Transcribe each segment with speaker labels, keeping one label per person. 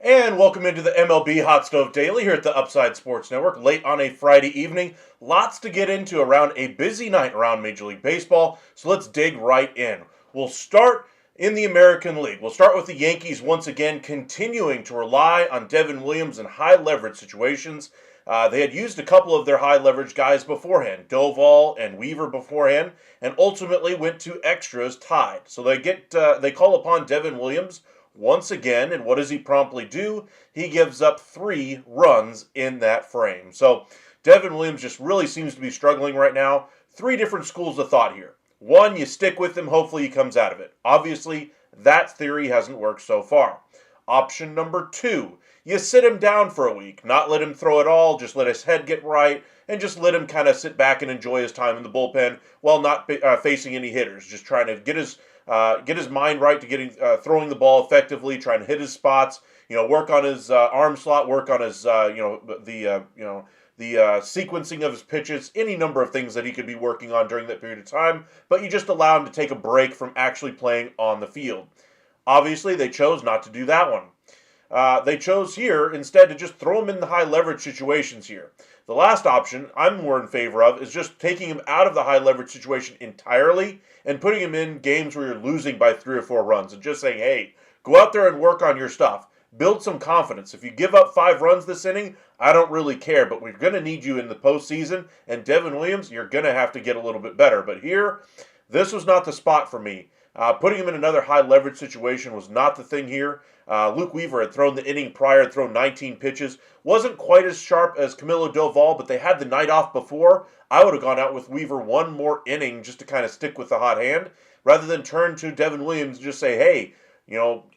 Speaker 1: And welcome into the MLB Hot Stove Daily here at the Upside Sports Network, late on a Friday evening. Lots to get into around a busy night around Major League Baseball, so let's dig right in. We'll start in the American League. We'll start with the Yankees once again continuing to rely on Devin Williams in high leverage situations. They had used a couple of their high leverage guys beforehand, Doval and Weaver beforehand, and ultimately went to extras tied. So they call upon Devin Williams once again, and what does he promptly do? He gives up 3 runs in that frame. So Devin Williams just really seems to be struggling right now. 3 different schools of thought here. One, you stick with him, hopefully he comes out of it. Obviously, that theory hasn't worked so far. Option number 2, you sit him down for a week, not let him throw it all, just let his head get right, and just let him kind of sit back and enjoy his time in the bullpen while not facing any hitters, just trying to get his mind right to getting throwing the ball effectively, trying to hit his spots, work on his arm slot, work on his the sequencing of his pitches, any number of things that he could be working on during that period of time, but you just allow him to take a break from actually playing on the field. Obviously, they chose not to do that one. They chose here instead to just throw him in the high leverage situations here. The last option I'm more in favor of is just taking him out of the high leverage situation entirely and putting him in games where you're losing by 3 or 4 runs and just saying, hey, go out there and work on your stuff. Build some confidence. If you give up 5 runs this inning, I don't really care, but we're going to need you in the postseason, and Devin Williams, you're going to have to get a little bit better. But here, this was not the spot for me. Putting him in another high leverage situation was not the thing here. Luke Weaver had thrown the inning prior, thrown 19 pitches. Wasn't quite as sharp as Camilo Doval, but they had the night off before. I would have gone out with Weaver one more inning just to kind of stick with the hot hand, rather than turn to Devin Williams and just say, hey,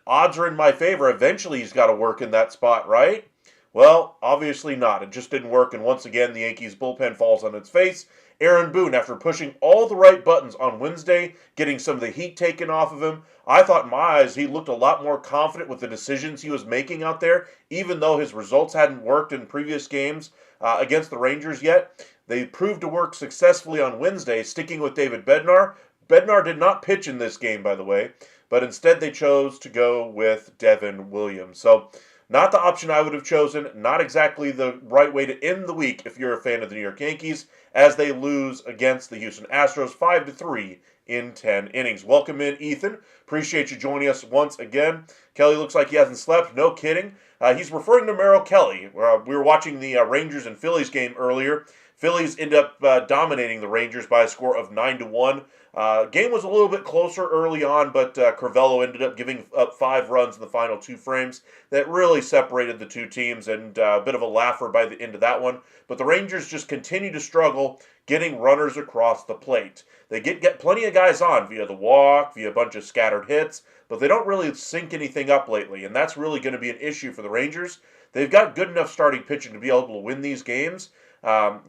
Speaker 1: odds are in my favor. Eventually he's got to work in that spot, right? Well, obviously not. It just didn't work, and once again, the Yankees bullpen falls on its face. Aaron Boone, after pushing all the right buttons on Wednesday, getting some of the heat taken off of him, I thought in my eyes he looked a lot more confident with the decisions he was making out there, even though his results hadn't worked in previous games against the Rangers yet. They proved to work successfully on Wednesday, sticking with David Bednar. Bednar did not pitch in this game, by the way, but instead they chose to go with Devin Williams. So, not the option I would have chosen, not exactly the right way to end the week if you're a fan of the New York Yankees, as they lose against the Houston Astros 5-3 in 10 innings. Welcome in, Ethan. Appreciate you joining us once again. Kelly looks like he hasn't slept. No kidding. He's referring to Merrill Kelly. We were watching the Rangers and Phillies game earlier. Phillies end up dominating the Rangers by a score of 9-1. Game was a little bit closer early on, but Crivello ended up giving up 5 runs in the final 2 frames. That really separated the two teams, and a bit of a laugher by the end of that one. But the Rangers just continue to struggle getting runners across the plate. They get plenty of guys on via the walk, via a bunch of scattered hits, but they don't really sync anything up lately, and that's really going to be an issue for the Rangers. They've got good enough starting pitching to be able to win these games.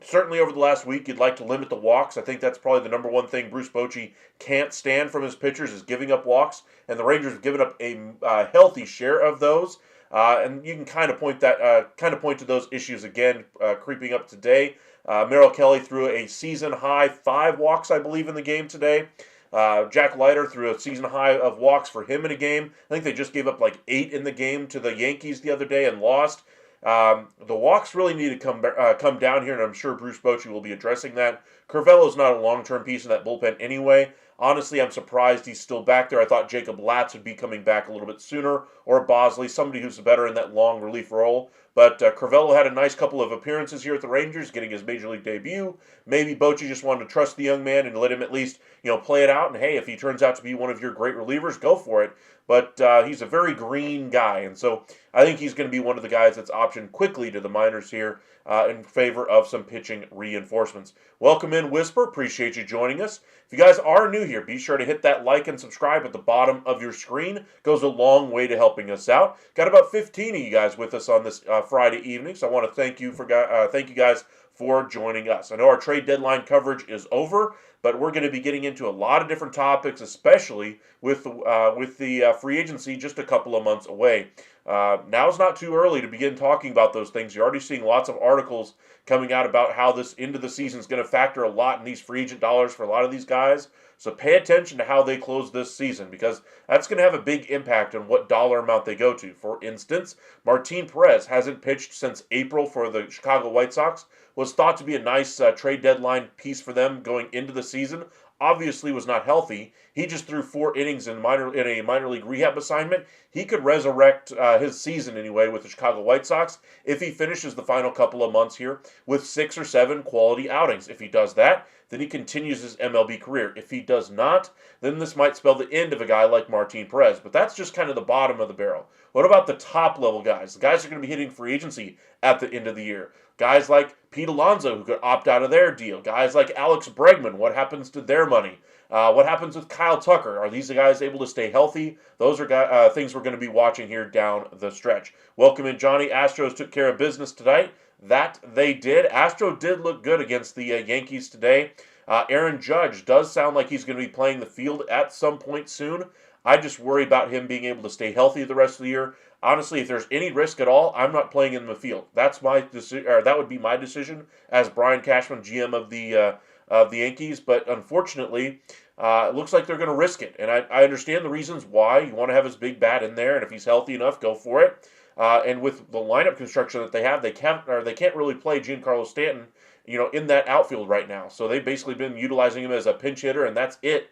Speaker 1: Certainly over the last week, you'd like to limit the walks. I think that's probably the number one thing Bruce Bochy can't stand from his pitchers is giving up walks, and the Rangers have given up a healthy share of those. And you can kind of point to those issues again creeping up today. Merrill Kelly threw a season high 5 walks, I believe, in the game today. Jack Leiter threw a season high of walks for him in a game. I think they just gave up like 8 in the game to the Yankees the other day and lost. The walks really need to come down here, and I'm sure Bruce Bochy will be addressing that. Crivello's not a long-term piece in that bullpen anyway. Honestly, I'm surprised he's still back there. I thought Jacob Latz would be coming back a little bit sooner, or Bosley, somebody who's better in that long relief role. But Crivello had a nice couple of appearances here at the Rangers, getting his Major League debut. Maybe Bochy just wanted to trust the young man and let him at least, play it out. And hey, if he turns out to be one of your great relievers, go for it. But he's a very green guy, and so I think he's going to be one of the guys that's optioned quickly to the minors here in favor of some pitching reinforcements. Welcome in, Whisper. Appreciate you joining us. If you guys are new here, be sure to hit that like and subscribe at the bottom of your screen. Goes a long way to helping us out. Got about 15 of you guys with us on this Friday evening, so I want to thank you guys for joining us. I know our trade deadline coverage is over, but we're going to be getting into a lot of different topics, especially with the free agency just a couple of months away. Now's not too early to begin talking about those things. You're already seeing lots of articles coming out about how this end of the season is going to factor a lot in these free agent dollars for a lot of these guys. So pay attention to how they close this season, because that's going to have a big impact on what dollar amount they go to. For instance, Martin Perez hasn't pitched since April for the Chicago White Sox. Was thought to be a nice trade deadline piece for them going into the season. Obviously was not healthy. He just threw 4 innings in a minor league rehab assignment. He could resurrect his season anyway with the Chicago White Sox if he finishes the final couple of months here with 6 or 7 quality outings. If he does that, then he continues his MLB career. If he does not, then this might spell the end of a guy like Martin Perez. But that's just kind of the bottom of the barrel. What about the top level guys? The guys are going to be hitting free agency at the end of the year. Guys like Pete Alonso, who could opt out of their deal. Guys like Alex Bregman, what happens to their money? What happens with Kyle Tucker? Are these guys able to stay healthy? Those are things we're going to be watching here down the stretch. Welcome in, Johnny. Astros took care of business tonight. That they did. Astro did look good against the Yankees today. Aaron Judge does sound like he's going to be playing the field at some point soon. I just worry about him being able to stay healthy the rest of the year. Honestly, if there's any risk at all, I'm not playing in the field. That's my decision, or that would be my decision as Brian Cashman, GM of the Yankees. But unfortunately, it looks like they're going to risk it, and I understand the reasons why. You want to have his big bat in there, and if he's healthy enough, go for it. And with the lineup construction that they have, they can't really play Giancarlo Stanton, in that outfield right now. So they've basically been utilizing him as a pinch hitter, and that's it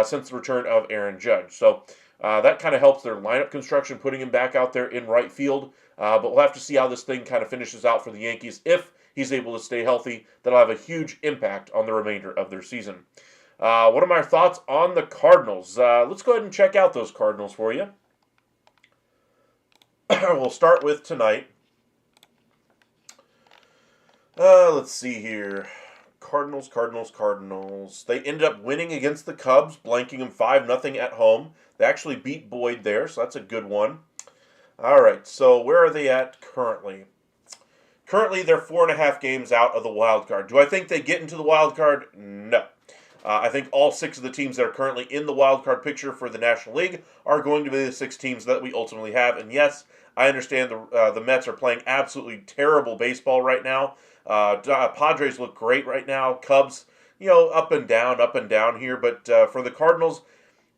Speaker 1: since the return of Aaron Judge. So that kind of helps their lineup construction, putting him back out there in right field. But we'll have to see how this thing kind of finishes out for the Yankees. If he's able to stay healthy, that'll have a huge impact on the remainder of their season. What are my thoughts on the Cardinals? Let's go ahead and check out those Cardinals for you. We'll start with tonight. Let's see here. Cardinals. They ended up winning against the Cubs, blanking them 5-0 at home. They actually beat Boyd there, so that's a good one. All right, so where are they at currently? Currently, they're 4.5 games out of the wild card. Do I think they get into the wild card? No. I think all 6 of the teams that are currently in the wild card picture for the National League are going to be the 6 teams that we ultimately have. And yes, I understand the Mets are playing absolutely terrible baseball right now. Padres look great right now. Cubs, up and down here. But for the Cardinals,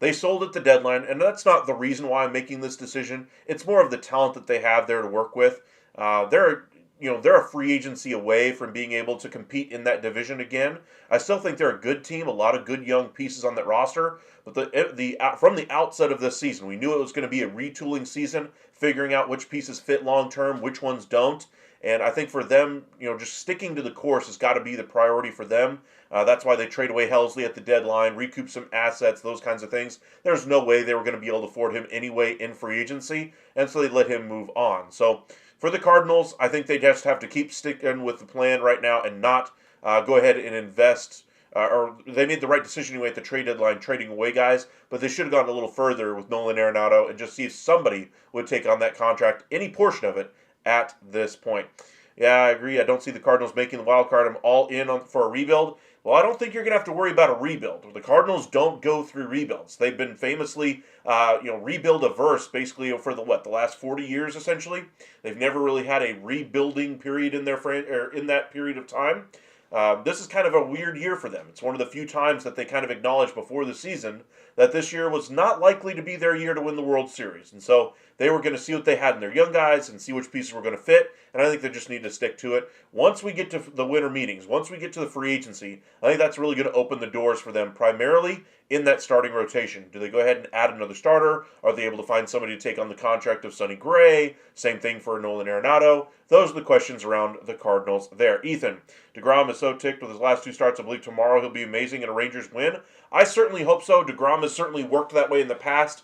Speaker 1: they sold at the deadline, and that's not the reason why I'm making this decision. It's more of the talent that they have there to work with. They're a free agency away from being able to compete in that division again. I still think they're a good team, a lot of good young pieces on that roster. But from the outset of this season, we knew it was going to be a retooling season, figuring out which pieces fit long term, which ones don't. And I think for them, just sticking to the course has got to be the priority for them. That's why they trade away Helsley at the deadline, recoup some assets, those kinds of things. There's no way they were going to be able to afford him anyway in free agency, and so they let him move on. So for the Cardinals, I think they just have to keep sticking with the plan right now and not go ahead and invest. Or they made the right decision anyway at the trade deadline, trading away guys, but they should have gone a little further with Nolan Arenado and just see if somebody would take on that contract, any portion of it, at this point. Yeah, I agree. I don't see the Cardinals making the wild card. I'm all in for a rebuild. Well, I don't think you're going to have to worry about a rebuild. The Cardinals don't go through rebuilds. They've been famously, rebuild averse basically for the last 40 years essentially. They've never really had a rebuilding period in that period of time. This is kind of a weird year for them. It's one of the few times that they kind of acknowledged before the season that this year was not likely to be their year to win the World Series. And so they were going to see what they had in their young guys and see which pieces were going to fit. And I think they just need to stick to it. Once we get to the winter meetings, once we get to the free agency, I think that's really going to open the doors for them primarily in that starting rotation. Do they go ahead and add another starter? Are they able to find somebody to take on the contract of Sonny Gray? Same thing for Nolan Arenado. Those are the questions around the Cardinals there. Ethan, DeGrom is so ticked with his last 2 starts. I believe tomorrow he'll be amazing in a Rangers win. I certainly hope so. DeGrom has certainly worked that way in the past.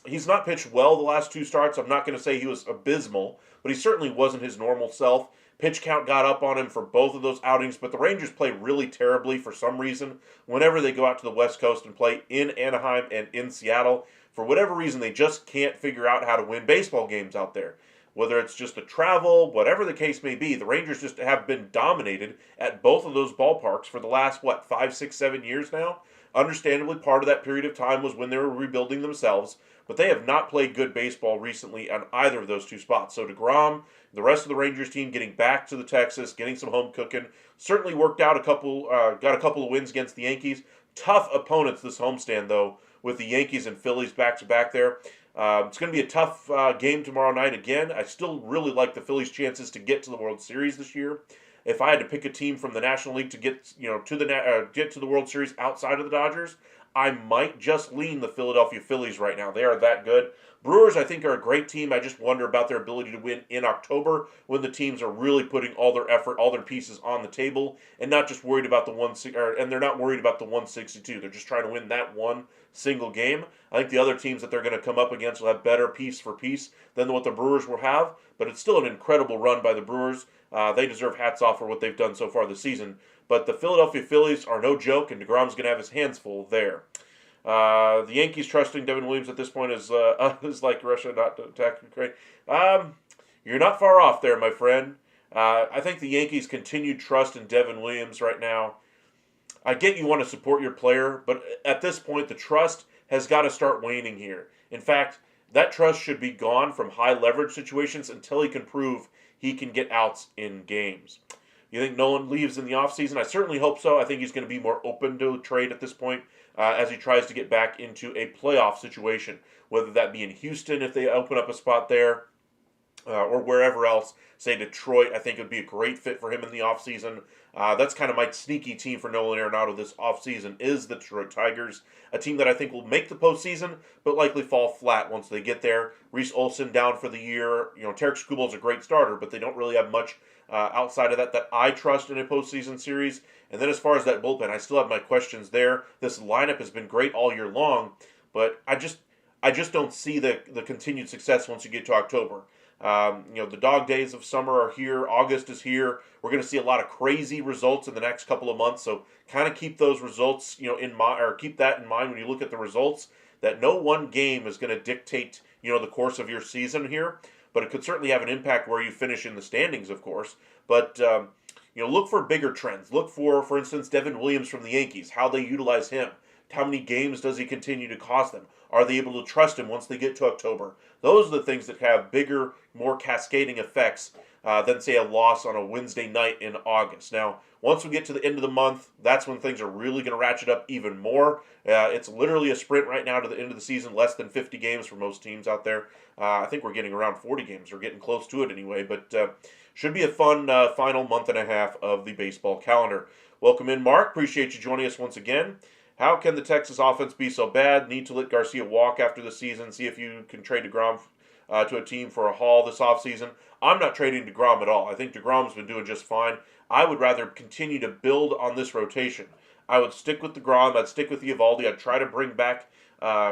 Speaker 1: He's not pitched well the last 2 starts. I'm not going to say he was abysmal, but he certainly wasn't his normal self. Pitch count got up on him for both of those outings, but the Rangers play really terribly for some reason whenever they go out to the West Coast and play in Anaheim and in Seattle. For whatever reason, they just can't figure out how to win baseball games out there. whether it's just the travel, whatever the case may be, the Rangers just have been dominated at both of those ballparks for the last, 5, 6, 7 years now. Understandably, part of that period of time was when they were rebuilding themselves, but they have not played good baseball recently on either of those two spots. So DeGrom, the rest of the Rangers team getting back to the Texas, getting some home cooking, certainly worked out got a couple of wins against the Yankees. Tough opponents this homestand, though, with the Yankees and Phillies back-to-back there. It's going to be a tough game tomorrow night again. I still really like the Phillies' chances to get to the World Series this year. If I had to pick a team from the National League to get to the World Series outside of the Dodgers, I might just lean the Philadelphia Phillies right now. They are that good. Brewers, I think, are a great team. I just wonder about their ability to win in October when the teams are really putting all their effort, all their pieces on the table, and not just worried about and they're not worried about the 162. They're just trying to win that one single game. I think the other teams that they're going to come up against will have better piece for piece than what the Brewers will have, but it's still an incredible run by the Brewers. They deserve hats off for what they've done so far this season. But the Philadelphia Phillies are no joke, and DeGrom's going to have his hands full there. The Yankees trusting Devin Williams at this point is like Russia not to attack Ukraine. You're not far off there, my friend. I think the Yankees' continued trust in Devin Williams right now. I get you want to support your player, but at this point, the trust has got to start waning here. In fact, that trust should be gone from high leverage situations until he can prove he can get outs in games. You think Nolan leaves in the offseason? I certainly hope so. I think he's going to be more open to trade at this point as he tries to get back into a playoff situation, whether that be in Houston if they open up a spot there or wherever else. Say Detroit, I think it would be a great fit for him in the offseason. That's kind of my sneaky team for Nolan Arenado this offseason is the Detroit Tigers, a team that I think will make the postseason, but likely fall flat once they get there. Reese Olson down for the year. Tarek Skubal is a great starter, but they don't really have much outside of that I trust in a postseason series. And then as far as that bullpen, I still have my questions there. This lineup has been great all year long, but I just don't see the continued success once you get to October. The dog days of summer are here. August is here. We're going to see a lot of crazy results in the next couple of months. So kind of keep those results, in mind, or keep that in mind when you look at the results. That no one game is going to dictate, the course of your season here. But it could certainly have an impact where you finish in the standings, of course. But look for bigger trends. Look for instance, Devin Williams from the Yankees, how they utilize him. How many games does he continue to cost them? Are they able to trust him once they get to October? Those are the things that have bigger, more cascading effects than, say, a loss on a Wednesday night in August. Now, once we get to the end of the month, that's when things are really going to ratchet up even more. It's literally a sprint right now to the end of the season, less than 50 games for most teams out there. I think we're getting around 40 games. We're getting close to it anyway, but should be a fun final month and a half of the baseball calendar. Welcome in, Mark. Appreciate you joining us once again. How can the Texas offense be so bad? Need to let Garcia walk after the season. See if you can trade DeGrom to a team for a haul this offseason. I'm not trading DeGrom at all. I think DeGrom's been doing just fine. I would rather continue to build on this rotation. I would stick with DeGrom. I'd stick with Eovaldi. I'd try to bring back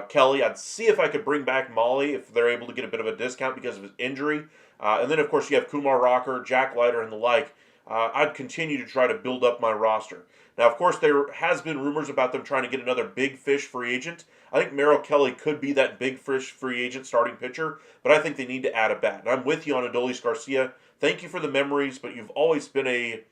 Speaker 1: Kelly. I'd see if I could bring back Molly if they're able to get a bit of a discount because of his injury. And then, of course, you have Kumar Rocker, Jack Leiter, and the like. I'd continue to try to build up my roster. Now, of course, there has been rumors about them trying to get another big fish free agent. I think Merrill Kelly could be that big fish free agent starting pitcher, but I think they need to add a bat. And I'm with you on Adolis Garcia. Thank you for the memories, but you've always been a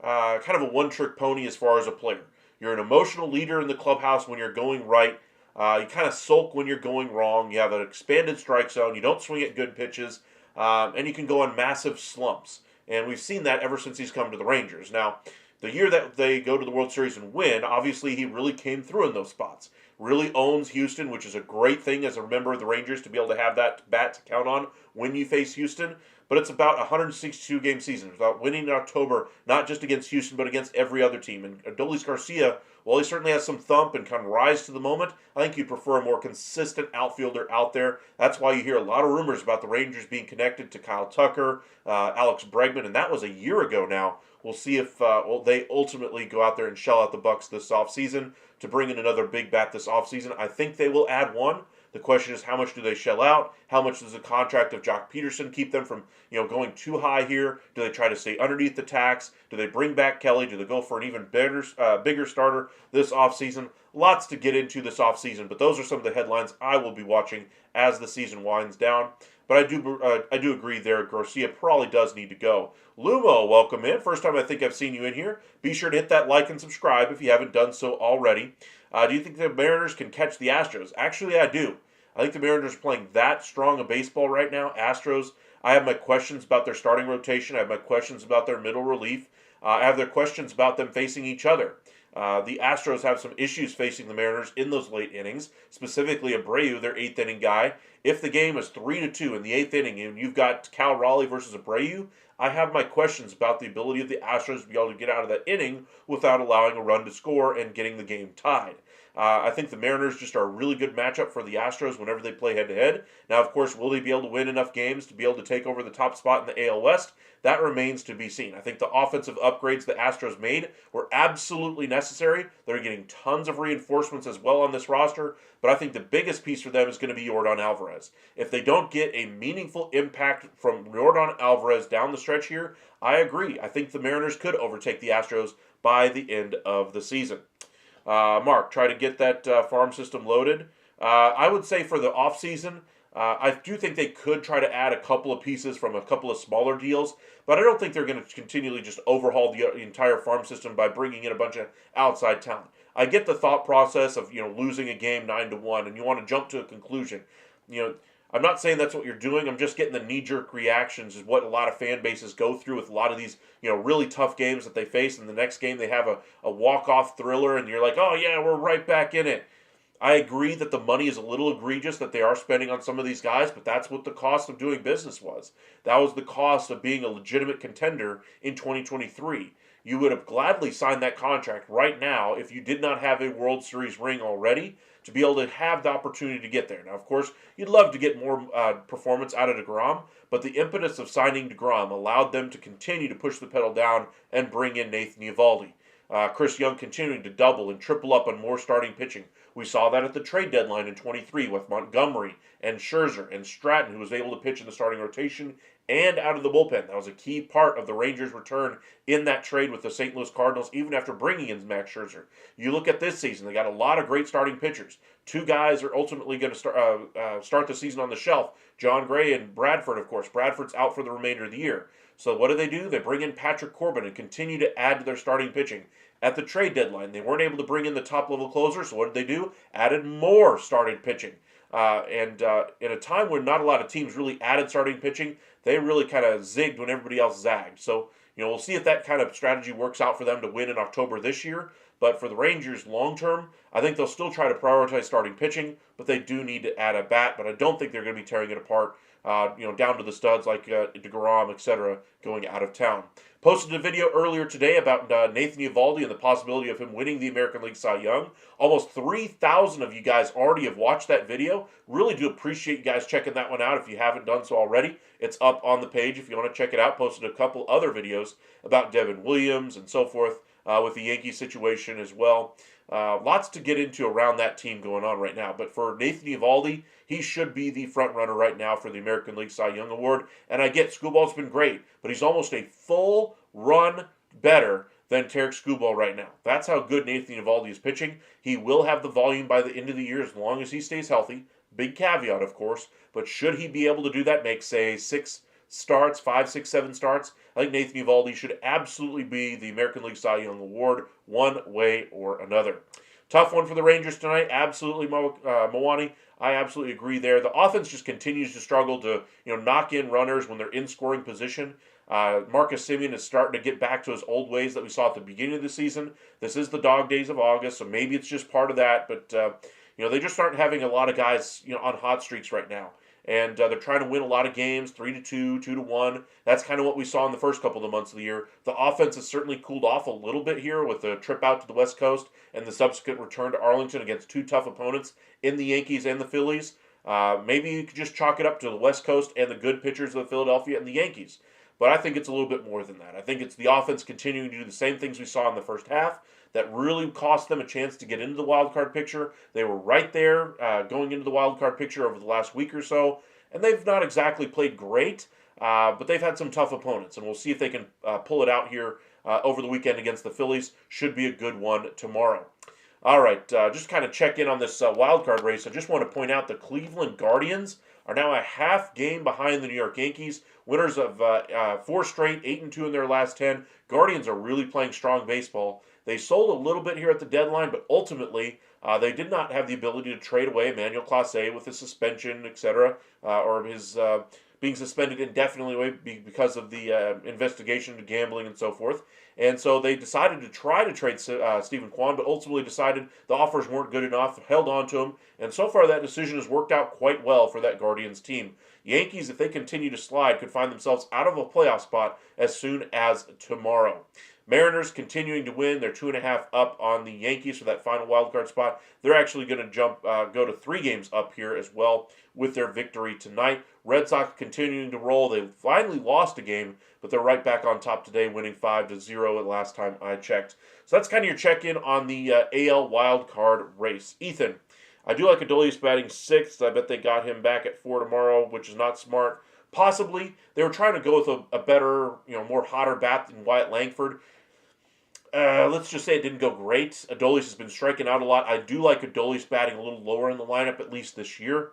Speaker 1: kind of a one-trick pony as far as a player. You're an emotional leader in the clubhouse when you're going right. You kind of sulk when you're going wrong. You have an expanded strike zone. You don't swing at good pitches, and you can go on massive slumps. And we've seen that ever since he's come to the Rangers. Now, the year that they go to the World Series and win, obviously he really came through in those spots. Really owns Houston, which is a great thing as a member of the Rangers to be able to have that bat to count on when you face Houston. But it's about a 162-game season. It's about winning in October, not just against Houston, but against every other team. And Adolis Garcia, while he certainly has some thump and can rise to the moment, I think you prefer a more consistent outfielder out there. That's why you hear a lot of rumors about the Rangers being connected to Kyle Tucker, Alex Bregman, and that was a year ago now. We'll see if they ultimately go out there and shell out the bucks this offseason to bring in another big bat this offseason. I think they will add one. The question is, how much do they shell out? How much does the contract of Jock Peterson keep them from, going too high here? Do they try to stay underneath the tax? Do they bring back Kelly? Do they go for an even bigger starter this offseason? Lots to get into this offseason, but those are some of the headlines I will be watching as the season winds down. But I do agree there. Garcia probably does need to go. Lumo, welcome in. First time I think I've seen you in here. Be sure to hit that like and subscribe if you haven't done so already. Do you think the Mariners can catch the Astros? Actually, I do. I think the Mariners are playing that strong a baseball right now. Astros, I have my questions about their starting rotation. I have my questions about their middle relief. I have their questions about them facing each other. The Astros have some issues facing the Mariners in those late innings, specifically Abreu, their eighth inning guy. If the game is 3-2 in the eighth inning and you've got Cal Raleigh versus Abreu, I have my questions about the ability of the Astros to be able to get out of that inning without allowing a run to score and getting the game tied. I think the Mariners just are a really good matchup for the Astros whenever they play head-to-head. Now, of course, will they be able to win enough games to be able to take over the top spot in the AL West? That remains to be seen. I think the offensive upgrades the Astros made were absolutely necessary. They're getting tons of reinforcements as well on this roster, but I think the biggest piece for them is going to be Yordan Alvarez. If they don't get a meaningful impact from Yordan Alvarez down the stretch here, I agree. I think the Mariners could overtake the Astros by the end of the season. Mark, try to get that farm system loaded. I would say for the offseason, I do think they could try to add a couple of pieces from a couple of smaller deals, but I don't think they're going to continually just overhaul the entire farm system by bringing in a bunch of outside talent. I get the thought process of losing a game 9-1, and you want to jump to a conclusion. I'm not saying that's what you're doing. I'm just getting the knee-jerk reactions is what a lot of fan bases go through with a lot of these, really tough games that they face. And the next game they have a walk-off thriller, and you're like, oh yeah, we're right back in it. I agree that the money is a little egregious that they are spending on some of these guys, but that's what the cost of doing business was. That was the cost of being a legitimate contender in 2023. You would have gladly signed that contract right now if you did not have a World Series ring already to be able to have the opportunity to get there. Now, of course, you'd love to get more performance out of DeGrom, but the impetus of signing DeGrom allowed them to continue to push the pedal down and bring in Nathan Eovaldi. Chris Young continuing to double and triple up on more starting pitching. We saw that at the trade deadline in 23 with Montgomery and Scherzer and Stratton, who was able to pitch in the starting rotation and out of the bullpen. That was a key part of the Rangers' return in that trade with the St. Louis Cardinals, even after bringing in Max Scherzer. You look at this season, they got a lot of great starting pitchers. Two guys are ultimately going to start the season on the shelf, John Gray and Bradford, of course. Bradford's out for the remainder of the year. So what do? They bring in Patrick Corbin and continue to add to their starting pitching. At the trade deadline, they weren't able to bring in the top-level closer, so what did? Added more started pitching. And in a time when not a lot of teams really added starting pitching, they really kind of zigged when everybody else zagged. So, we'll see if that kind of strategy works out for them to win in October this year. But for the Rangers long term, I think they'll still try to prioritize starting pitching, but they do need to add a bat. But I don't think they're going to be tearing it apart, down to the studs like DeGrom, etc., going out of town. Posted a video earlier today about Nathan Eovaldi and the possibility of him winning the American League Cy Young. Almost 3,000 of you guys already have watched that video. Really do appreciate you guys checking that one out if you haven't done so already. It's up on the page if you want to check it out. Posted a couple other videos about Devin Williams and so forth with the Yankees situation as well. Lots to get into around that team going on right now. But for Nathan Eovaldi, he should be the front runner right now for the American League Cy Young Award. And I get Skubal's been great, but he's almost a full run better than Tarek Skubal right now. That's how good Nathan Eovaldi is pitching. He will have the volume by the end of the year as long as he stays healthy. Big caveat, of course. But should he be able to do that, make, say, 6 starts, 5, 6, 7 starts, I think Nathan Eovaldi should absolutely be the American League Cy Young Award one way or another. Tough one for the Rangers tonight. Absolutely, Mawani. I absolutely agree there. The offense just continues to struggle to knock in runners when they're in scoring position. Marcus Semien is starting to get back to his old ways that we saw at the beginning of the season. This is the dog days of August, so maybe it's just part of that. But they just aren't having a lot of guys on hot streaks right now. And they're trying to win a lot of games, 3-2, 2-1. That's kind of what we saw in the first couple of months of the year. The offense has certainly cooled off a little bit here with the trip out to the West Coast and the subsequent return to Arlington against 2 tough opponents in the Yankees and the Phillies. Maybe you could just chalk it up to the West Coast and the good pitchers of Philadelphia and the Yankees. But I think it's a little bit more than that. I think it's the offense continuing to do the same things we saw in the first half that really cost them a chance to get into the wild card picture. They were right there going into the wild card picture over the last week or so, and they've not exactly played great, but they've had some tough opponents, and we'll see if they can pull it out here over the weekend against the Phillies. Should be a good one tomorrow. All right, just kind of check in on this wild card race. I just want to point out the Cleveland Guardians are now a half game behind the New York Yankees. Winners of 4 straight, 8-2 in their last 10. Guardians are really playing strong baseball. They sold a little bit here at the deadline, but ultimately they did not have the ability to trade away Emmanuel Clase with his suspension, etc., or his being suspended indefinitely because of the investigation into gambling and so forth. And so they decided to try to trade Stephen Kwan, but ultimately decided the offers weren't good enough, held on to him, and so far that decision has worked out quite well for that Guardians team. Yankees, if they continue to slide, could find themselves out of a playoff spot as soon as tomorrow. Mariners continuing to win. They're 2.5 up on the Yankees for that final wildcard spot. They're actually going to go to 3 games up here as well with their victory tonight. Red Sox continuing to roll. They finally lost a game, but they're right back on top today, winning 5-0 the last time I checked. So that's kind of your check-in on the AL wildcard race. Ethan, I do like Adolis batting 6th. I bet they got him back at 4 tomorrow, which is not smart. Possibly they were trying to go with a better, more hotter bat than Wyatt Langford. Let's just say it didn't go great. Adolis has been striking out a lot. I do like Adolis batting a little lower in the lineup, at least this year.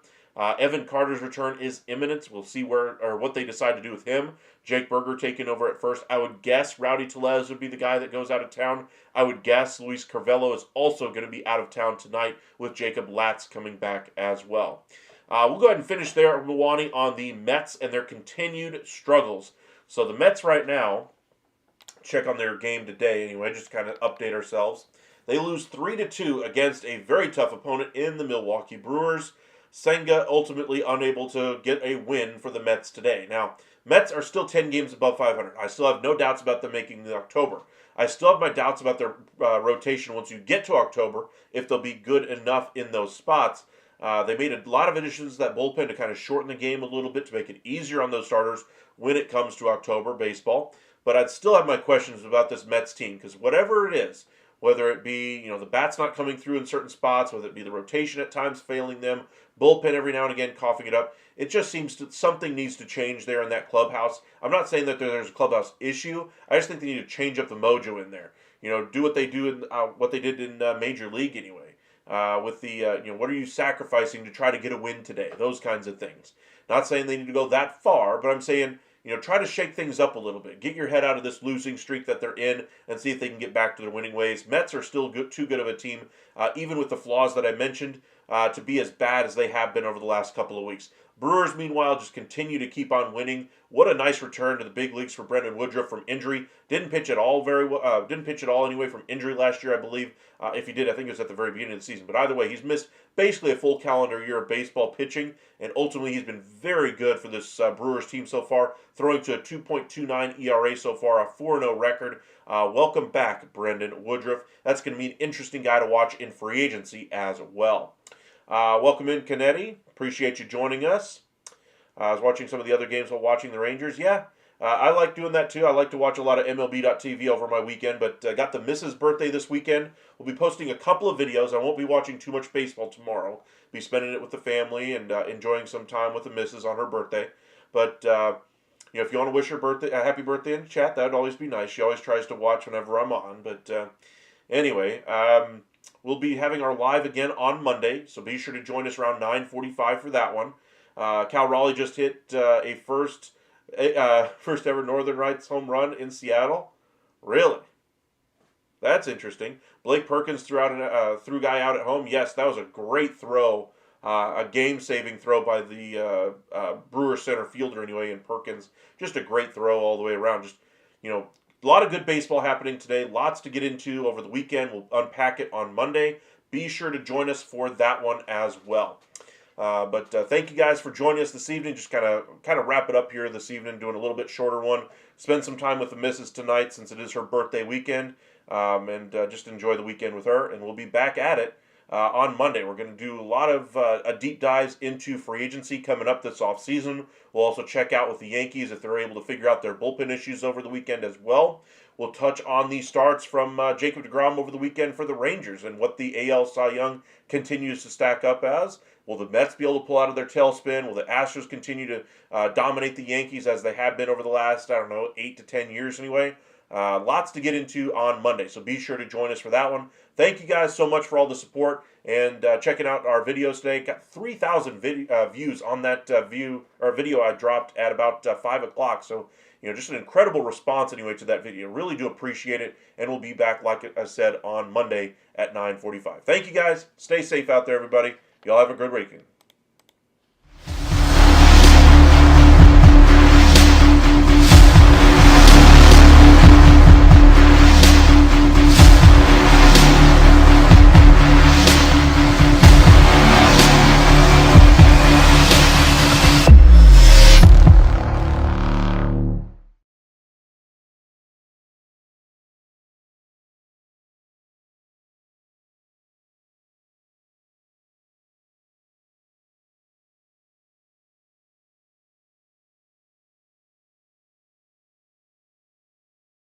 Speaker 1: Evan Carter's return is imminent. We'll see what they decide to do with him. Jake Berger taking over at first. I would guess Rowdy Tellez would be the guy that goes out of town. I would guess Luis Carvello is also going to be out of town tonight with Jacob Latz coming back as well. We'll go ahead and finish there, Milwaukee, on the Mets and their continued struggles. So the Mets right now, check on their game today anyway, just kind of update ourselves. They lose 3-2 against a very tough opponent in the Milwaukee Brewers. Senga ultimately unable to get a win for the Mets today. Now, Mets are still 10 games above 500. I still have no doubts about them making the October. I still have my doubts about their rotation once you get to October, if they'll be good enough in those spots. They made a lot of additions to that bullpen to kind of shorten the game a little bit to make it easier on those starters when it comes to October baseball. But I'd still have my questions about this Mets team because whatever it is, whether it be the bat's not coming through in certain spots, whether it be the rotation at times failing them, bullpen every now and again coughing it up, it just seems something needs to change there in that clubhouse. I'm not saying that there's a clubhouse issue. I just think they need to change up the mojo in there. Do what they do in what they did in Major League anyway. With the what are you sacrificing to try to get a win today? Those kinds of things. Not saying they need to go that far, but I'm saying try to shake things up a little bit. Get your head out of this losing streak that they're in and see if they can get back to their winning ways. Mets are still too good of a team, even with the flaws that I mentioned, to be as bad as they have been over the last couple of weeks. Brewers, meanwhile, just continue to keep on winning. What a nice return to the big leagues for Brendan Woodruff from injury. Didn't pitch at all didn't pitch at all anyway from injury last year, I believe. If he did, I think it was at the very beginning of the season. But either way, he's missed basically a full calendar year of baseball pitching, and ultimately he's been very good for this Brewers team so far, throwing to a 2.29 ERA so far, a 4-0 record. Welcome back, Brendan Woodruff. That's going to be an interesting guy to watch in free agency as well. Welcome in, Canetti. Appreciate you joining us. I was watching some of the other games while watching the Rangers. Yeah, I like doing that too. I like to watch a lot of MLB.TV over my weekend, but got the missus' birthday this weekend. We'll be posting a couple of videos. I won't be watching too much baseball tomorrow. Be spending it with the family and enjoying some time with the missus on her birthday. But if you want to wish her a happy birthday in the chat, that would always be nice. She always tries to watch whenever I'm on. But anyway, we'll be having our live again on Monday, so be sure to join us around 9:45 for that one. Cal Raleigh just hit a first ever Northern Lights home run in Seattle. Really? That's interesting. Blake Perkins threw guy out at home. Yes, that was a great throw, a game-saving throw by the Brewers center fielder anyway, and Perkins. Just a great throw all the way around. Just a lot of good baseball happening today. Lots to get into over the weekend. We'll unpack it on Monday. Be sure to join us for that one as well. But thank you guys for joining us this evening. Just kind of wrap it up here this evening, doing a little bit shorter one. Spend some time with the missus tonight since it is her birthday weekend, and just enjoy the weekend with her. And we'll be back at it on Monday. We're going to do a lot of deep dives into free agency coming up this offseason. We'll also check out with the Yankees if they're able to figure out their bullpen issues over the weekend as well. We'll touch on the starts from Jacob deGrom over the weekend for the Rangers and what the AL Cy Young continues to stack up as. Will the Mets be able to pull out of their tailspin? Will the Astros continue to dominate the Yankees as they have been over the last, 8 to 10 years anyway? Lots to get into on Monday, so be sure to join us for that one. Thank you guys so much for all the support and checking out our videos today. Got 3,000 views on that video I dropped at about 5 o'clock. So, just an incredible response anyway to that video. Really do appreciate it, and we'll be back, like I said, on Monday at 9:45. Thank you guys. Stay safe out there, everybody. Y'all have a good weekend.